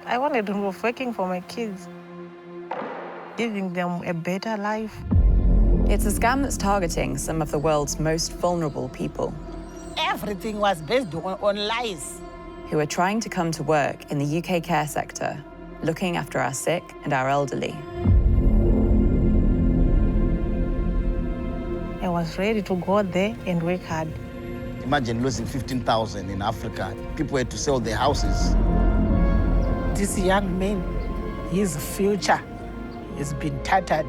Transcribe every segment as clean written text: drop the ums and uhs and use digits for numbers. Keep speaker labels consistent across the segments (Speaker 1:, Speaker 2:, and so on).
Speaker 1: I wanted to move working for my kids, giving them a better life.
Speaker 2: It's a scam that's targeting some of the world's most vulnerable people.
Speaker 3: Everything was based on lies.
Speaker 2: Who are trying to come to work in the UK care sector, looking after our sick and our elderly.
Speaker 1: I was ready to go there and work hard.
Speaker 4: Imagine losing 15,000 in Africa. People had to sell their houses.
Speaker 3: This young man, his future has been tattered.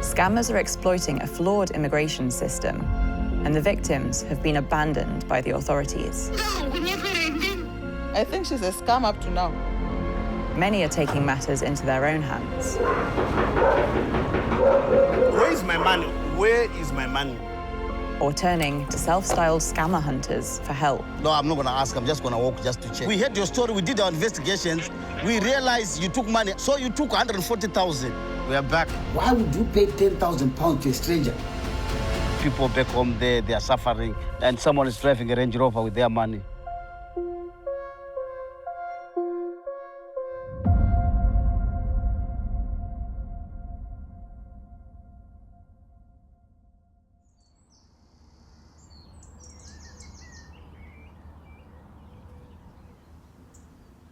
Speaker 2: Scammers are exploiting a flawed immigration system, and the victims have been abandoned by the authorities.
Speaker 5: I think she's a scam up to now.
Speaker 2: Many are taking matters into their own hands.
Speaker 6: Where is my money? Where is my money?
Speaker 2: Or turning to self-styled scammer hunters for help.
Speaker 4: No, I'm not gonna ask, I'm just gonna walk just to check. We heard your story, we did our investigations. We realized you took money, so you took 140,000. We are back.
Speaker 7: Why would you pay 10,000 pounds to a stranger?
Speaker 4: People back home there, they are suffering, and someone is driving a Range Rover with their money.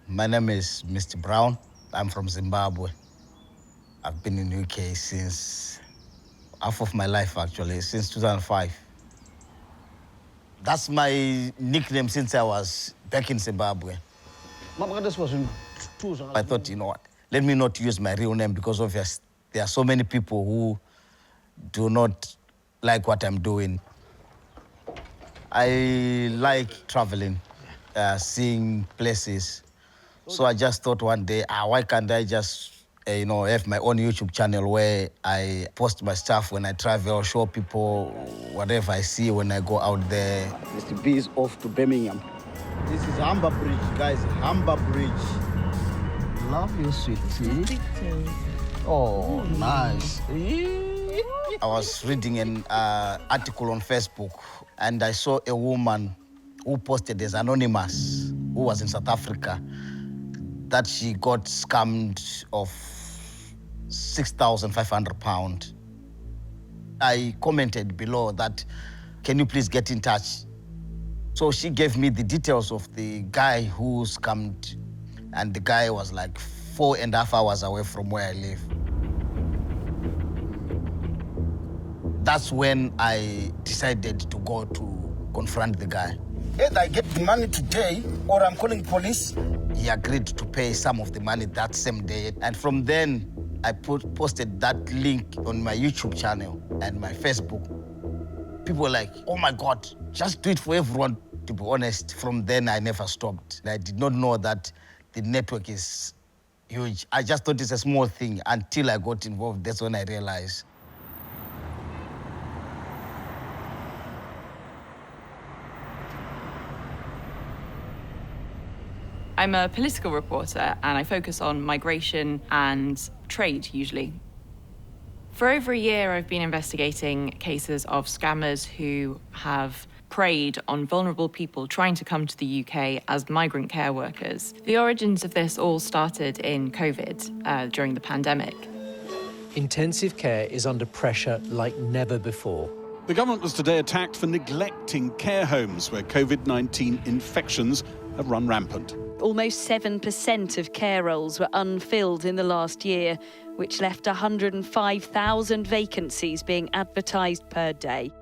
Speaker 4: My name is Mr. Brown. I'm from Zimbabwe. I've been in the UK since half of my life, actually, since 2005. That's my nickname since I was back in Zimbabwe. I thought, you know what, let me not use my real name because obviously there are so many people who do not like what I'm doing. I like traveling, seeing places. So I just thought one day, why can't I just, have my own YouTube channel where I post my stuff when I travel, show people whatever I see when I go out there.
Speaker 7: Mr. B is off to Birmingham.
Speaker 4: This is Humber Bridge, guys, Humber Bridge. Love you, sweetie. Oh, nice. I was reading an article on Facebook, and I saw a woman who posted as anonymous, who was in South Africa, that she got scammed of £6,500. I commented below that, can you please get in touch? So she gave me the details of the guy who scammed, and the guy was like 4.5 hours away from where I live. That's when I decided to go to confront the guy.
Speaker 7: Either I get the money today or I'm calling police.
Speaker 4: He agreed to pay some of the money that same day. And from then, I posted that link on my YouTube channel and my Facebook. People were like, oh my God, just do it for everyone, to be honest. From then, I never stopped. I did not know that the network is huge. I just thought it's a small thing until I got involved. That's when I realized.
Speaker 2: I'm a political reporter, and I focus on migration and trade, usually. For over a year, I've been investigating cases of scammers who have preyed on vulnerable people trying to come to the UK as migrant care workers. The origins of this all started in COVID, during the pandemic.
Speaker 8: Intensive care is under pressure like never before.
Speaker 9: The government was today attacked for neglecting care homes where COVID-19 infections have run rampant.
Speaker 10: Almost 7% of care roles were unfilled in the last year, which left 105,000 vacancies being advertised per day.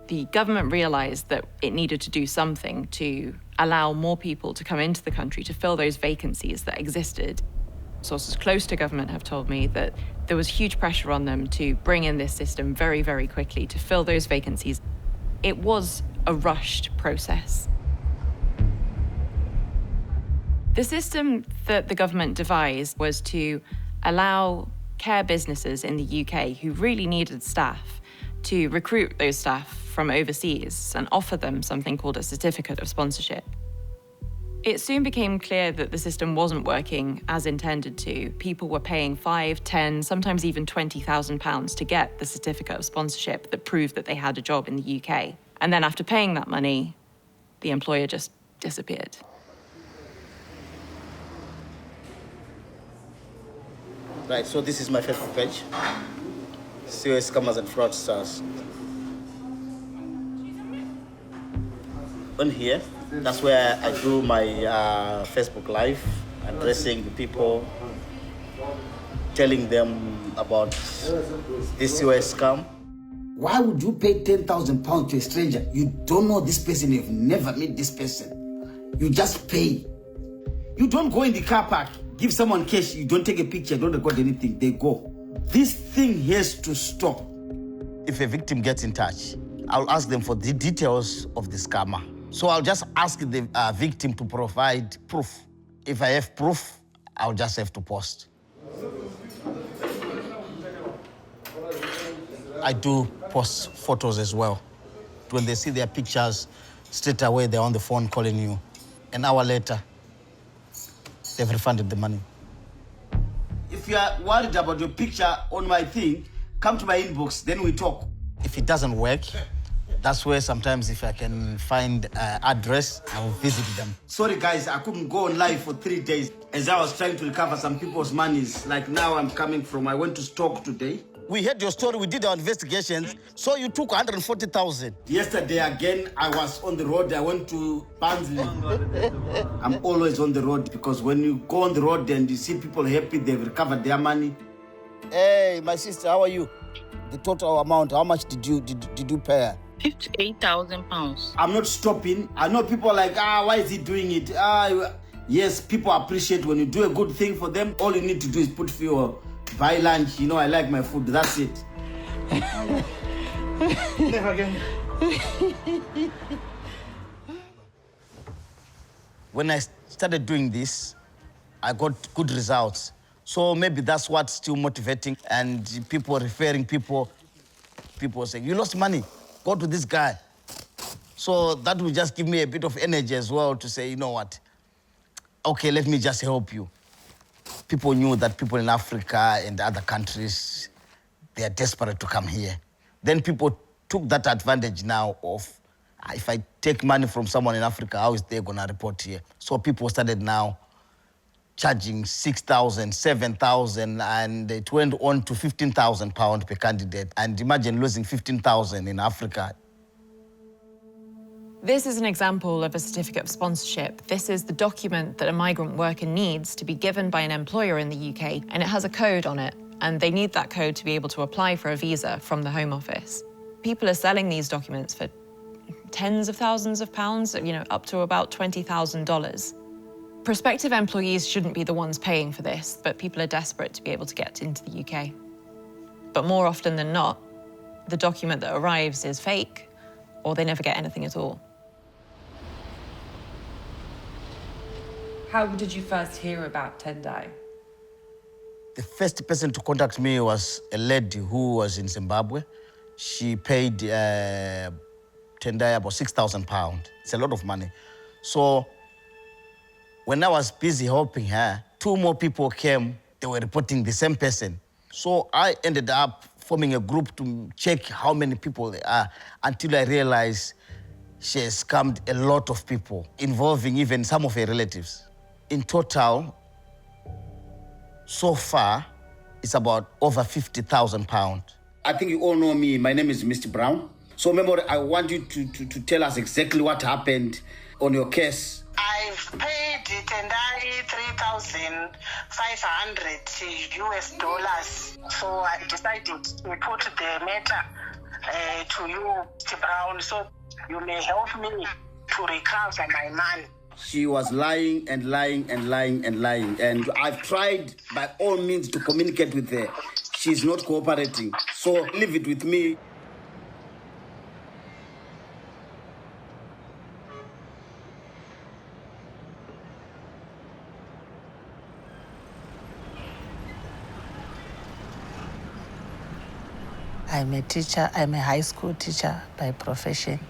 Speaker 2: The government realised that it needed to do something to allow more people to come into the country to fill those vacancies that existed. Sources close to government have told me that there was huge pressure on them to bring in this system very, very quickly to fill those vacancies. It was a rushed process. The system that the government devised was to allow care businesses in the UK who really needed staff to recruit those staff from overseas and offer them something called a certificate of sponsorship. It soon became clear that the system wasn't working as intended to. People were paying £5, £10, sometimes even £20,000 to get the certificate of sponsorship that proved that they had a job in the UK. And then after paying that money, the employer just disappeared.
Speaker 4: Right, so this is my Facebook page. COS Scammers and Fraudsters. On here, that's where I do my Facebook Live, addressing the people, telling them about this COS scam.
Speaker 7: Why would you pay 10,000 pounds to a stranger? You don't know this person, you've never met this person. You just pay. You don't go in the car park, give someone cash, you don't take a picture, don't record anything, they go. This thing has to stop.
Speaker 4: If a victim gets in touch, I'll ask them for the details of the scammer. So I'll just ask the victim to provide proof. If I have proof, I'll just have to post. I do post photos as well. When they see their pictures, straight away they're on the phone calling you. An hour later, they've refunded the money.
Speaker 7: If you are worried about your picture on my thing, come to my inbox, then we talk.
Speaker 4: If it doesn't work, that's where sometimes if I can find address, I will visit them.
Speaker 7: Sorry guys, I couldn't go on live for 3 days as I was trying to recover some people's monies. Like now I went to stock today.
Speaker 4: We heard your story, we did our investigations, so you took 140,000.
Speaker 7: Yesterday again, I was on the road, I went to Barnsley. I'm always on the road because when you go on the road and you see people happy, they've recovered their money.
Speaker 4: Hey, my sister, how are you? The total amount, how much did you pay?
Speaker 11: 58,000 pounds.
Speaker 7: I'm not stopping. I know people are like, why is he doing it? Yes, people appreciate when you do a good thing for them. All you need to do is put fuel. Buy lunch, I like my food, that's it.
Speaker 4: Never again. When I started doing this, I got good results. So maybe that's what's still motivating, and people referring people saying, you lost money, go to this guy. So that will just give me a bit of energy as well to say, you know what, okay, let me just help you. People knew that people in Africa and other countries, they are desperate to come here. Then people took that advantage now of, if I take money from someone in Africa, how is they gonna report here? So people started now charging 6,000, 7,000, and it went on to 15,000 pounds per candidate. And imagine losing 15,000 in Africa.
Speaker 2: This is an example of a certificate of sponsorship. This is the document that a migrant worker needs to be given by an employer in the UK, and it has a code on it, and they need that code to be able to apply for a visa from the Home Office. People are selling these documents for tens of thousands of pounds, up to about $20,000. Prospective employees shouldn't be the ones paying for this, but people are desperate to be able to get into the UK. But more often than not, the document that arrives is fake, or they never get anything at all.
Speaker 12: How did you first hear about Tendai?
Speaker 4: The first person to contact me was a lady who was in Zimbabwe. She paid Tendai about 6,000 pounds. It's a lot of money. So when I was busy helping her, 2 more people came. They were reporting the same person. So I ended up forming a group to check how many people there are, until I realized she has scammed a lot of people, involving even some of her relatives. In total, so far, it's about over 50,000 pounds.
Speaker 7: I think you all know me. My name is Mr. Brown. So remember, I want you to tell us exactly what happened on your case.
Speaker 3: I've paid Tendai $3,500 US. So I decided to put the matter to you, Mr. Brown, so you may help me to recover my money.
Speaker 7: She was lying and lying and lying and lying. And I've tried by all means to communicate with her. She's not cooperating. So leave it with me.
Speaker 3: I'm a teacher. I'm a high school teacher by profession.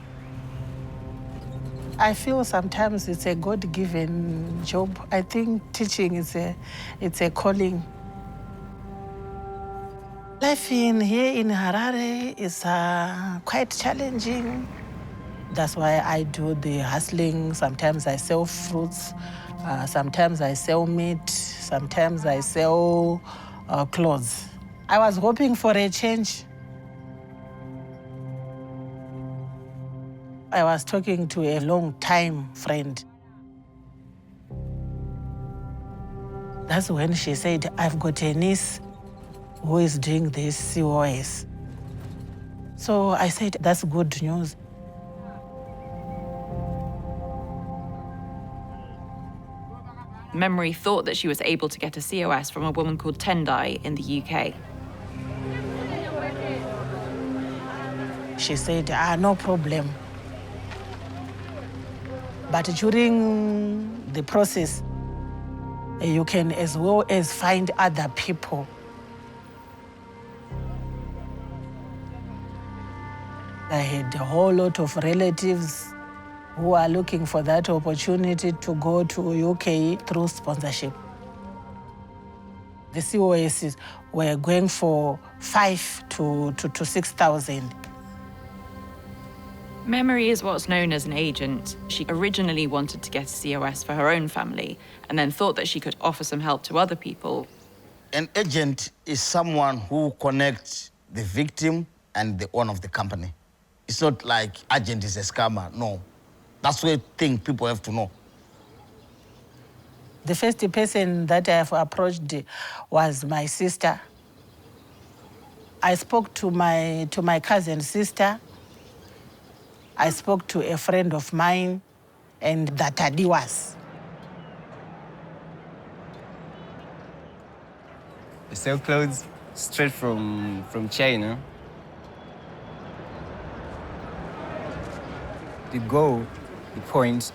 Speaker 3: I feel sometimes it's a God-given job. I think teaching is a calling. Life here in Harare is quite challenging. That's why I do the hustling. Sometimes I sell fruits. Sometimes I sell meat. Sometimes I sell
Speaker 1: clothes. I was hoping for a change. I was talking to a long-time friend. That's when she said, I've got a niece who is doing this COS. So I said, that's good news.
Speaker 2: Memory thought that she was able to get a COS from a woman called Tendai in the UK.
Speaker 1: She said, no problem. But during the process, you can as well as find other people. I had a whole lot of relatives who are looking for that opportunity to go to UK through sponsorship. The COSs were going for 5,000 to 6,000.
Speaker 2: Memory is what's known as an agent. She originally wanted to get a COS for her own family and then thought that she could offer some help to other people.
Speaker 4: An agent is someone who connects the victim and the owner of the company. It's not like agent is a scammer, no. That's the thing people have to know.
Speaker 1: The first person that I have approached was my sister. I spoke to my cousin's sister. I spoke to a friend of mine and the Tadiwas.
Speaker 13: I sell clothes straight from China. The goal, the point,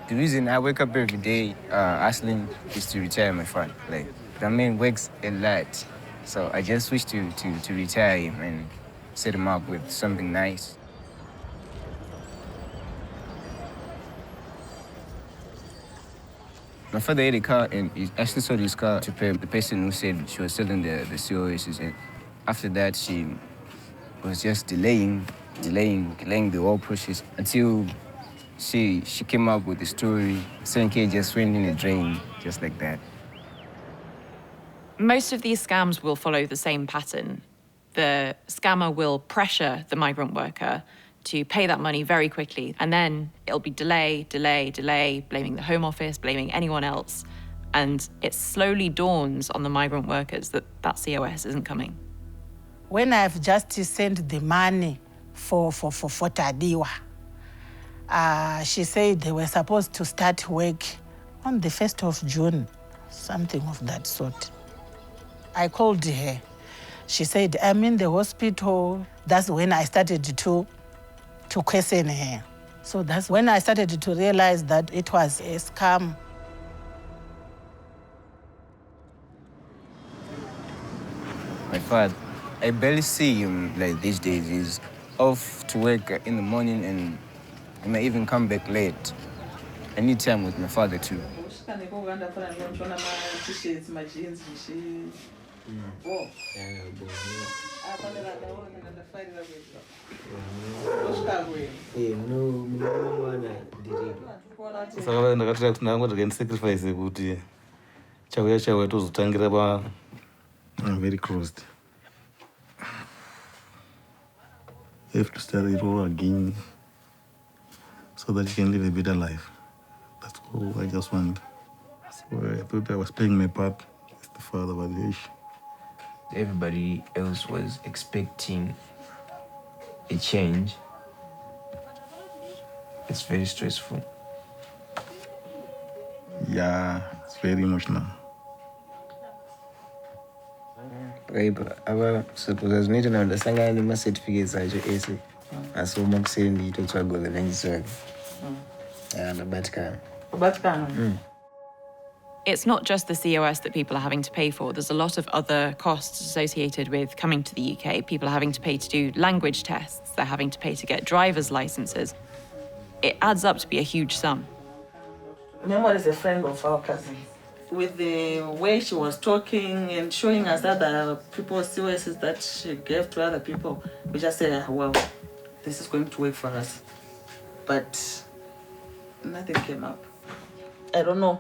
Speaker 13: the reason I wake up every day hustling is to retire my father. Like, the man works a lot. So I just wish to retire him and set him up with something nice. My father had a car, and he actually sold his car to pay the person who said she was selling the COSs. And after that, she was just delaying the whole process until she came up with the story. 7K just went in the drain, just like that.
Speaker 2: Most of these scams will follow the same pattern. The scammer will pressure the migrant worker to pay that money very quickly, and then it'll be delay, blaming the Home Office, blaming anyone else. And it slowly dawns on the migrant workers that COS isn't coming.
Speaker 1: When I've just sent the money for Tadiwa, she said they were supposed to start work on the 1st of June, something of that sort. I called her. She said, I'm in the hospital. That's when I started to question her. So that's when I started to realize that it was a scam.
Speaker 13: My father, I barely see him like these days. He's off to work in the morning and he may even come back late. I need time with my father too.
Speaker 14: Saka ndakatira kuti ndangoita sacrifice kuti chauya tozotangira pa. I'm very closed. You have to start it all again so that you can live a better life. That's all I just want. So I thought I was playing my part as the father of the issue.
Speaker 15: Everybody else was expecting a change. It's very stressful.
Speaker 14: Yeah, it's very emotional.
Speaker 13: Aba suppose need to understand the certificates ajo ese. Asoma kusendi itotsvagola nenjiswa.
Speaker 1: Batkana.
Speaker 2: It's not just the COS that people are having to pay for. There's a lot of other costs associated with coming to the UK. People are having to pay to do language tests. They're having to pay to get driver's licenses. It adds up to be a huge sum.
Speaker 5: Memory is a friend of our cousin. With the way she was talking and showing us other people's COSs that she gave to other people, we just said, wow, this is going to work for us. But nothing came up. I don't know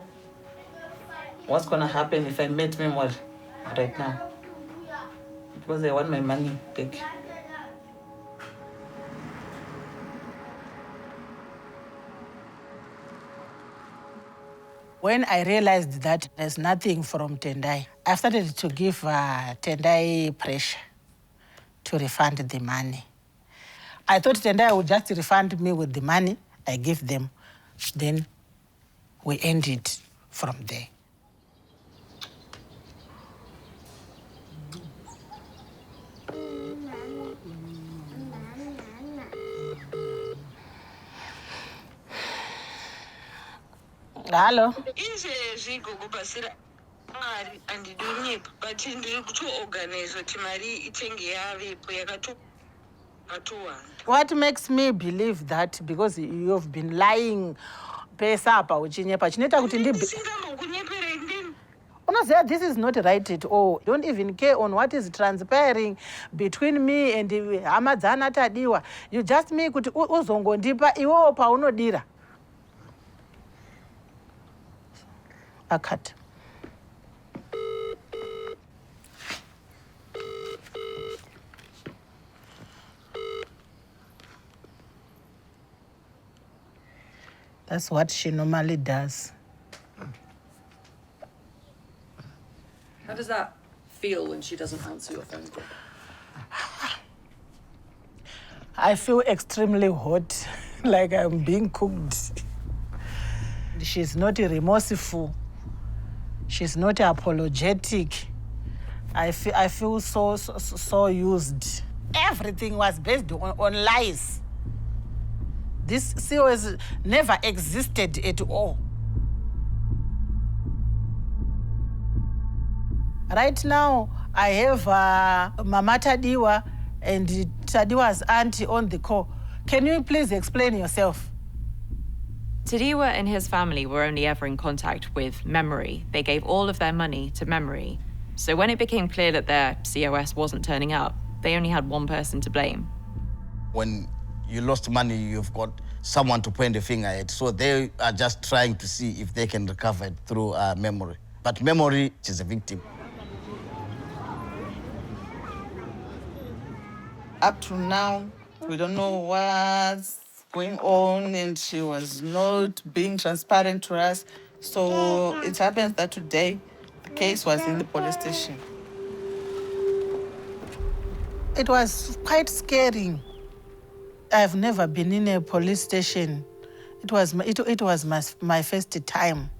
Speaker 5: what's going to happen if I meet Memory right now. because I want my money back.
Speaker 1: When I realized that there's nothing from Tendai, I started to give Tendai pressure to refund the money. I thought Tendai would just refund me with the money I give them. Then we ended from there. Hello. What makes me believe that? Because you've been lying pesa apa uchinyepa chineta kuti unoziva this is not right at all. Don't even care on what is transpiring between me and hama dzana Tadiwa. You just me kuti uzongondipa iwo paunodira. Akat. That's what she normally does.
Speaker 12: How does that feel when she doesn't answer your phone call?
Speaker 1: I feel extremely hot, like I'm being cooked. She's not remorseful. She's not apologetic. I feel so used. Everything was based on lies. This COS never existed at all. Right now, I have Mama Tadiwa and Tadiwa's auntie on the call. Can you please explain yourself?
Speaker 2: Tadiwa and his family were only ever in contact with Memory. They gave all of their money to Memory. So when it became clear that their COS wasn't turning up, they only had one person to blame.
Speaker 4: When you lost money, you've got someone to point the finger at. So they are just trying to see if they can recover it through Memory. But Memory is a victim.
Speaker 5: Up to now, we don't know what's going on, and she was not being transparent to us. So it happens that today, the case was in the police station.
Speaker 1: It was quite scary. I've never been in a police station. It was my first time.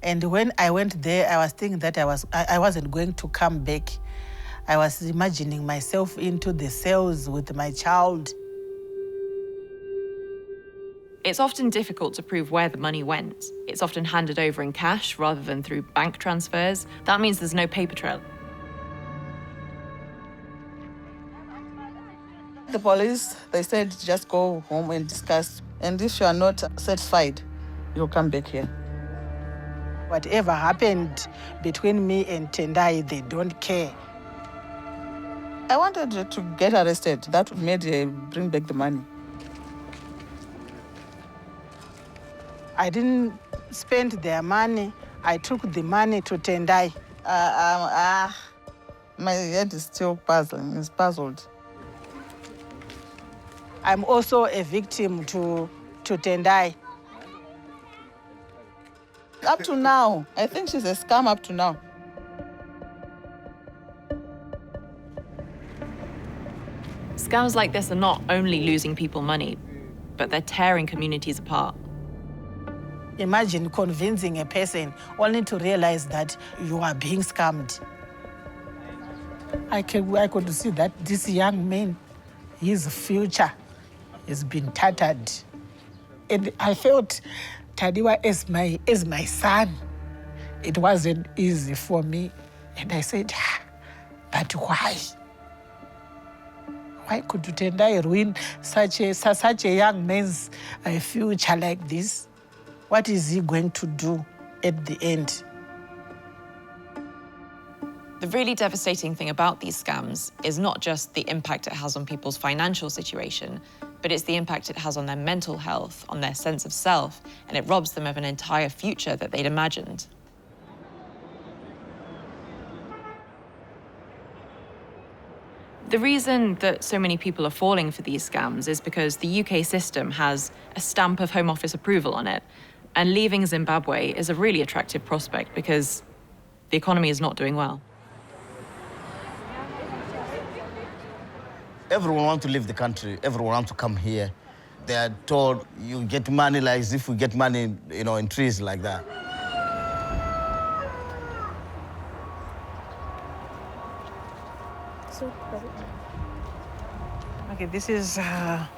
Speaker 1: And when I went there, I was thinking that I wasn't going to come back. I was imagining myself into the cells with my child.
Speaker 2: It's often difficult to prove where the money went. It's often handed over in cash rather than through bank transfers. That means there's no paper trail.
Speaker 5: The police, they said, just go home and discuss. And if you are not satisfied, you'll come back here.
Speaker 1: Whatever happened between me and Tendai, they don't care.
Speaker 5: I wanted to get arrested. That would make bring back the money.
Speaker 1: I didn't spend their money. I took the money to Tendai.
Speaker 5: My head is still puzzling. It's puzzled.
Speaker 1: I'm also a victim to Tendai.
Speaker 5: Up to now, I think she's a scam up to now.
Speaker 2: Scams like this are not only losing people money, but they're tearing communities apart.
Speaker 1: Imagine convincing a person only to realize that you are being scammed. I could see that this young man, his future has been tattered. And I felt Tadiwa as my son. It wasn't easy for me. And I said, but why? Why could Tendai ruin such a young man's future like this? What is he going to do at the end?
Speaker 2: The really devastating thing about these scams is not just the impact it has on people's financial situation, but it's the impact it has on their mental health, on their sense of self, and it robs them of an entire future that they'd imagined. The reason that so many people are falling for these scams is because the UK system has a stamp of Home Office approval on it. And leaving Zimbabwe is a really attractive prospect because the economy is not doing well.
Speaker 4: Everyone wants to leave the country. Everyone wants to come here. They are told you get money like as if we get money, in trees like that.
Speaker 1: Okay, this is a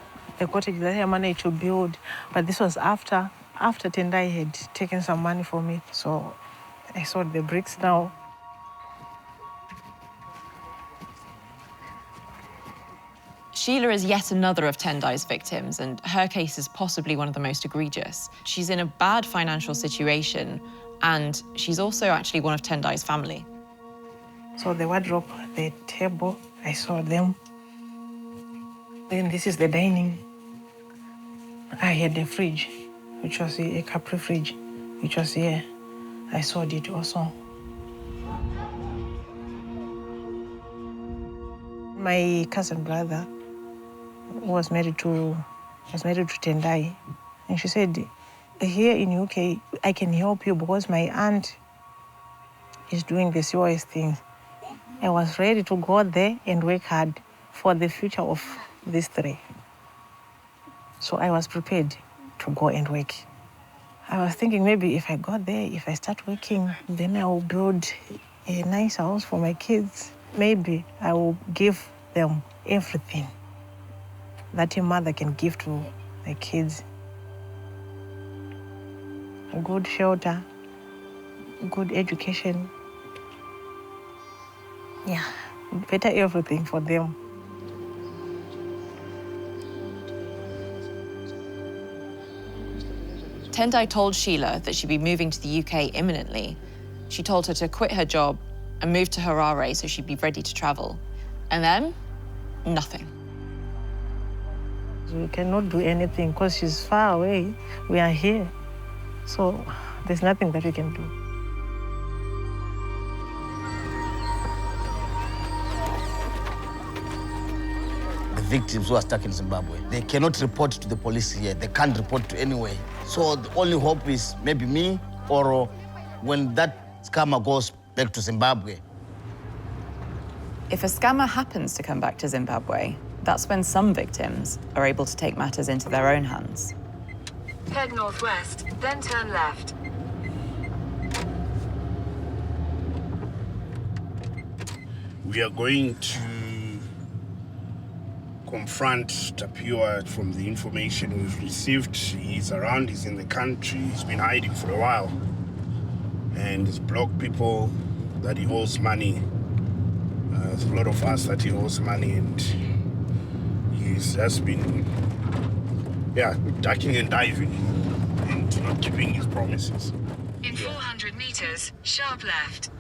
Speaker 1: cottage that I managed to build, but this was after Tendai had taken some money for me. So I sold the bricks now.
Speaker 2: Sheila is yet another of Tendai's victims, and her case is possibly one of the most egregious. She's in a bad financial situation, and she's also actually one of Tendai's family.
Speaker 1: So the wardrobe, the table, I sold them. Then this is the dining. I had a fridge, which was a Capri fridge, which was here. I sold it also. My cousin brother was married to Tendai, and she said, here in UK, I can help you because my aunt is doing the COS thing. I was ready to go there and work hard for the future of these three. So I was prepared to go and work. I was thinking maybe if I go there, if I start working, then I will build a nice house for my kids. Maybe I will give them everything that a mother can give to the kids. A good shelter, good education. Yeah, better everything for them.
Speaker 2: Tendai told Sheila that she'd be moving to the UK imminently. She told her to quit her job and move to Harare so she'd be ready to travel. And then, nothing.
Speaker 1: We cannot do anything because she's far away. We are here. So there's nothing that we can do.
Speaker 4: The victims who are stuck in Zimbabwe, they cannot report to the police here. They can't report to anywhere. So the only hope is maybe me, or when that scammer goes back to Zimbabwe.
Speaker 2: If a scammer happens to come back to Zimbabwe, that's when some victims are able to take matters into their own hands.
Speaker 16: Head northwest, then turn left.
Speaker 6: We are going to confront Tapua from the information we've received. He's around, he's in the country, he's been hiding for a while. And he's blocked people that he owes money. There's a lot of us that he owes money, and he's just been, ducking and diving and not keeping his promises.
Speaker 16: In 400 meters, sharp left.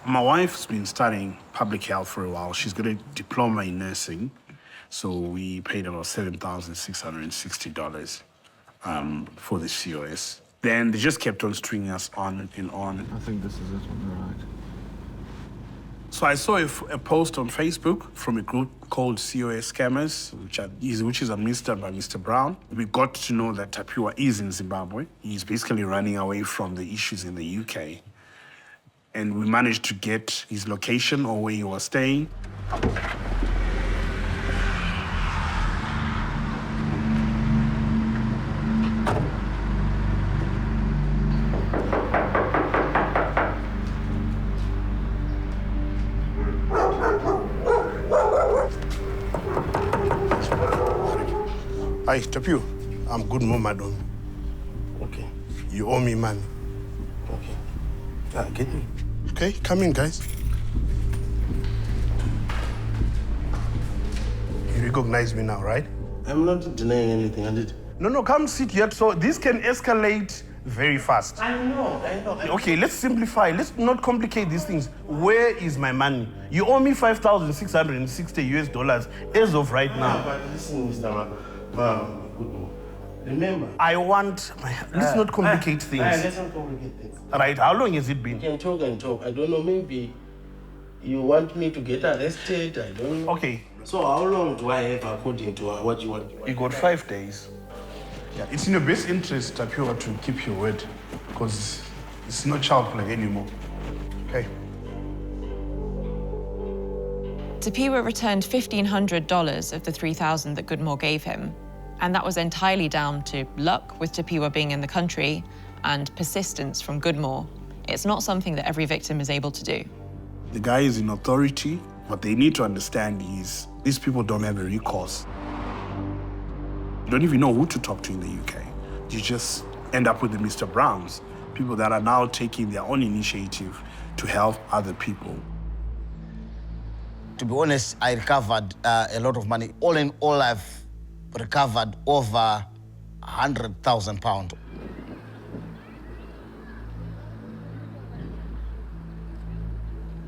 Speaker 6: My wife's been studying public health for a while. She's got a diploma in nursing. So we paid about $7,660 for the COS. Then they just kept on stringing us on and on.
Speaker 14: I think this is it on the right.
Speaker 6: So I saw a post on Facebook from a group called COS Scammers, which is administered by Mr. Brown. We got to know that Tapua is in Zimbabwe. He's basically running away from the issues in the UK. And we managed to get his location or where he was staying. Hi, Tapua. I'm good, Momadon. Okay. You owe me money. Okay. Get me. Okay, come in, guys. You recognize me now, right?
Speaker 14: I'm not denying anything, I did.
Speaker 6: No, come sit here. So this can escalate very fast.
Speaker 14: I know.
Speaker 6: Okay, let's simplify. Let's not complicate these things. Where is my money? You owe me $5,660 as of right now.
Speaker 14: But listen, Mr.
Speaker 17: Remember?
Speaker 6: I want... Let's not complicate things.
Speaker 17: Let's not complicate things.
Speaker 6: Right, how long has it been?
Speaker 17: We can talk and talk. I don't know, maybe you want me to get arrested, I don't know.
Speaker 6: Okay.
Speaker 17: So how long do I have according to what you want?
Speaker 6: You got 5 days. Yeah, it's in your best interest, Tapiola, to keep your word, because it's not child play anymore. Okay?
Speaker 2: Tapiola returned $1,500 of the $3,000 that Goodmore gave him. And that was entirely down to luck with Tapiola being in the country and persistence from Goodmore. It's not something that every victim is able to do.
Speaker 6: The guy is in authority. What they need to understand is these people don't have a recourse. You don't even know who to talk to in the UK. You just end up with the Mr. Browns, people that are now taking their own initiative to help other people.
Speaker 4: To be honest, I recovered a lot of money. All in all, I've recovered over £100,000.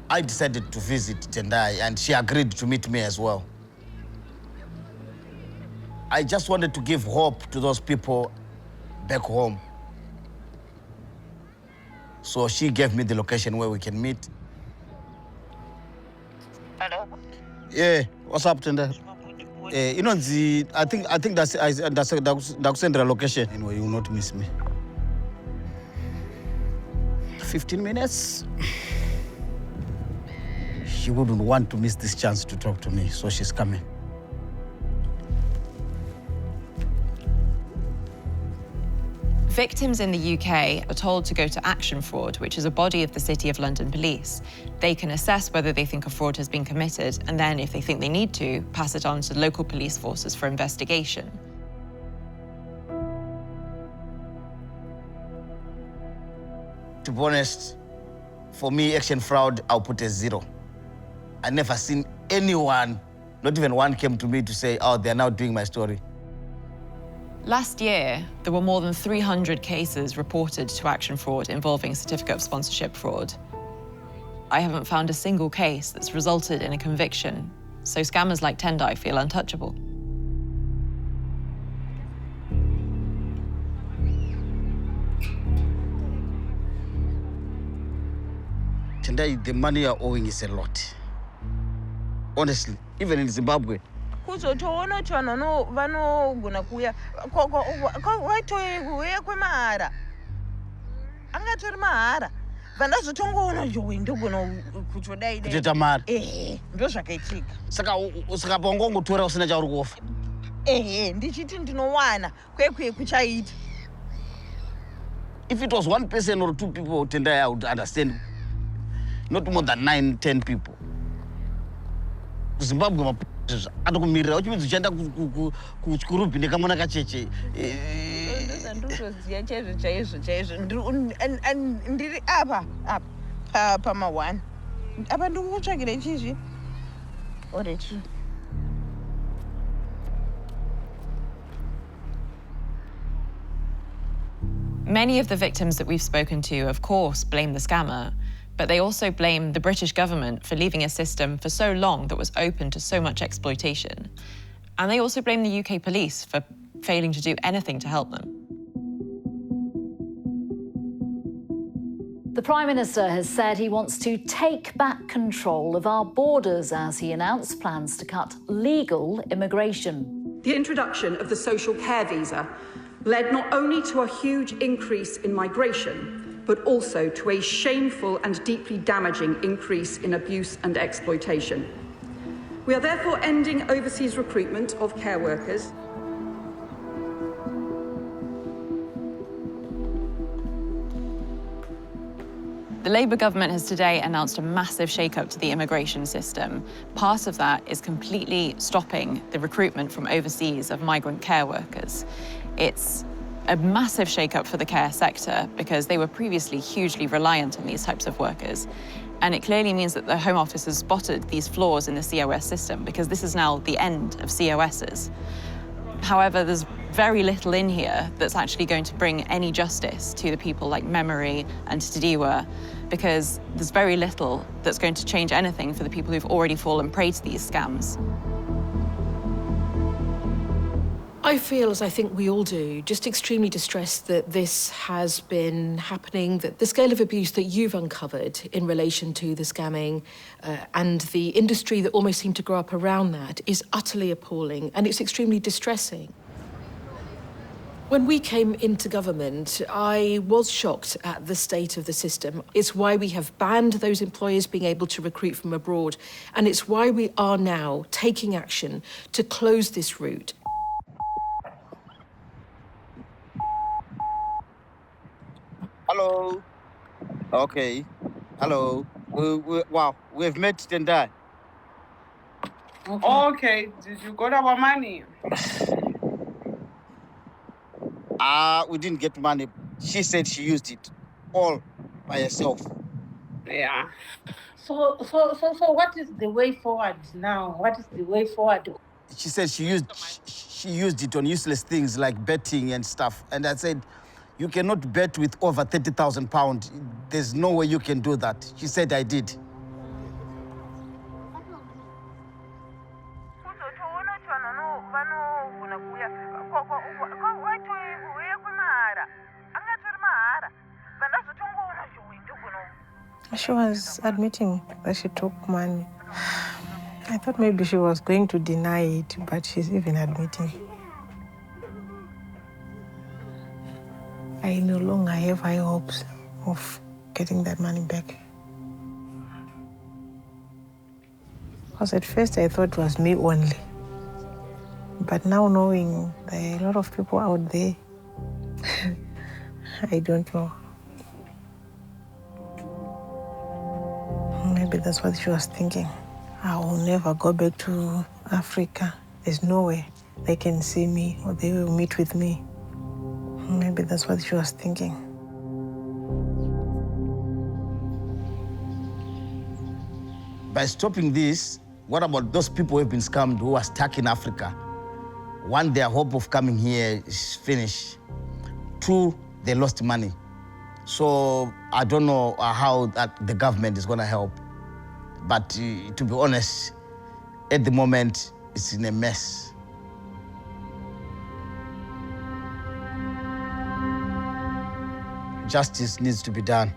Speaker 4: I decided to visit Tendai, and she agreed to meet me as well. I just wanted to give hope to those people back home. So she gave me the location where we can meet.
Speaker 3: Hello?
Speaker 4: Yeah, what's up, Tendai? You know, I think that's send a location. Anyway, you will not miss me. 15 minutes. She wouldn't want to miss this chance to talk to me, so she's coming.
Speaker 2: Victims in the UK are told to go to Action Fraud, which is a body of the City of London Police. They can assess whether they think a fraud has been committed, and then, if they think they need to, pass it on to local police forces for investigation.
Speaker 4: To be honest, for me, Action Fraud, I'll put a 0. I never seen anyone, not even one came to me to say, oh, they're now doing my story.
Speaker 2: Last year, there were more than 300 cases reported to Action Fraud involving certificate of sponsorship fraud. I haven't found a single case that's resulted in a conviction, so scammers like Tendai feel untouchable.
Speaker 4: Tendai, the money you're owing is a lot. Honestly, even in Zimbabwe.
Speaker 5: kuzotoona kuti vanhu vanogona kuuya waitouya kwemahara angatori mahara vandazotongoona jowe ndogona kutodai
Speaker 4: kutoita mari
Speaker 5: ndozvakaitika
Speaker 4: saka paungongotora usina chauri kuofa
Speaker 5: ndichiti ndinowana kwekwe kuchaita.
Speaker 4: If it was 1 person or 2 people, Tendai, I would understand. Not more than 9, 10 people. Zimbabwe atakumirira uchimidzi uchienda kurubi nekamwana kacheche.
Speaker 5: Ndozoziva chaizvo ndiri apa pama1 apa ndikutsvagira chizvi alright.
Speaker 2: Many of the victims that we've spoken to, of course, blame the scammer, but they also blame the British government for leaving a system for so long that was open to so much exploitation. And they also blame the UK police for failing to do anything to help them.
Speaker 18: The Prime Minister has said he wants to take back control of our borders as he announced plans to cut legal immigration.
Speaker 12: The introduction of the social care visa led not only to a huge increase in migration, but also to a shameful and deeply damaging increase in abuse and exploitation. We are therefore ending overseas recruitment of care workers.
Speaker 2: The Labour government has today announced a massive shake-up to the immigration system. Part of that is completely stopping the recruitment from overseas of migrant care workers. It's a massive shake-up for the care sector because they were previously hugely reliant on these types of workers. And it clearly means that the Home Office has spotted these flaws in the COS system because this is now the end of COSs. However, there's very little in here that's actually going to bring any justice to the people like Memory and Tadiwa, because there's very little that's going to change anything for the people who've already fallen prey to these scams.
Speaker 19: I feel, as I think we all do, just extremely distressed that this has been happening, that the scale of abuse that you've uncovered in relation to the scamming and the industry that almost seemed to grow up around that is utterly appalling, and it's extremely distressing. When we came into government, I was shocked at the state of the system. It's why we have banned those employers being able to recruit from abroad, and it's why we are now taking action to close this route.
Speaker 7: Hello. Okay. Hello. Wow, we've met Tendai.
Speaker 20: Okay, did you got our money?
Speaker 7: We didn't get money. She said she used it all by herself.
Speaker 20: Yeah.
Speaker 21: So what is the way forward now? What is the way forward?
Speaker 4: She said she used it on useless things like betting and stuff. And I said, you cannot bet with over 30,000 pounds. There's no way you can do that. She said I did.
Speaker 22: She was admitting that she took money. I thought maybe she was going to deny it, but she's even admitting. I no longer have high hopes of getting that money back. Because at first I thought it was me only. But now knowing there are a lot of people out there, I don't know. Maybe that's what she was thinking. I will never go back to Africa. There's no way they can see me or they will meet with me. Maybe that's what she was thinking.
Speaker 4: By stopping this, what about those people who have been scammed who are stuck in Africa? One, their hope of coming here is finished. Two, they lost money. So I don't know how the government is going to help. But to be honest, at the moment, it's in a mess. Justice needs to be done.